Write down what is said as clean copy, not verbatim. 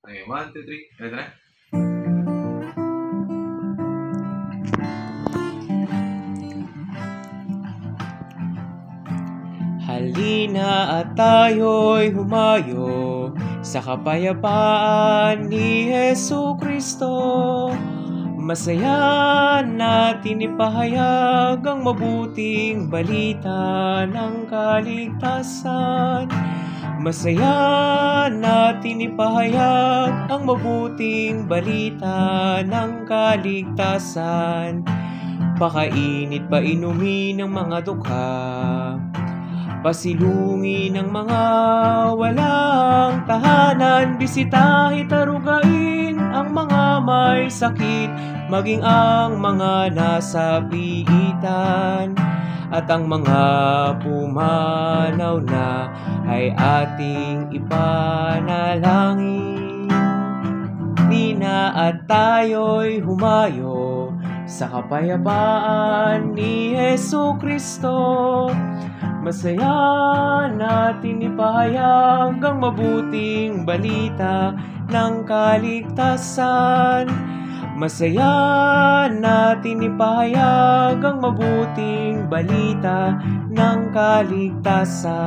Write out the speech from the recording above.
Okay, 1, 2, 3. Ito na. Halina at tayo'y humayo sa kapayapaan ni Jesucristo. Masaya natin ipahayag ang mabuting balita ng kaligtasan. Masaya natin ipahayag ang mabuting balita ng kaligtasan. Pakainit pa inumin ng mga dukha, pasilungin ng mga walang tahanan, bisitahin tarugain ang mga may sakit, maging ang mga nasa piitan, at ang mga pumanaw na ay ating ipanalangin. Nina at tayo'y humayo sa kapayapaan ni Jesucristo. Masaya natin ipahayag ang mabuting balita ng kaligtasan. Masaya natin ipahayag ang mabuting balita ng kaligtasan.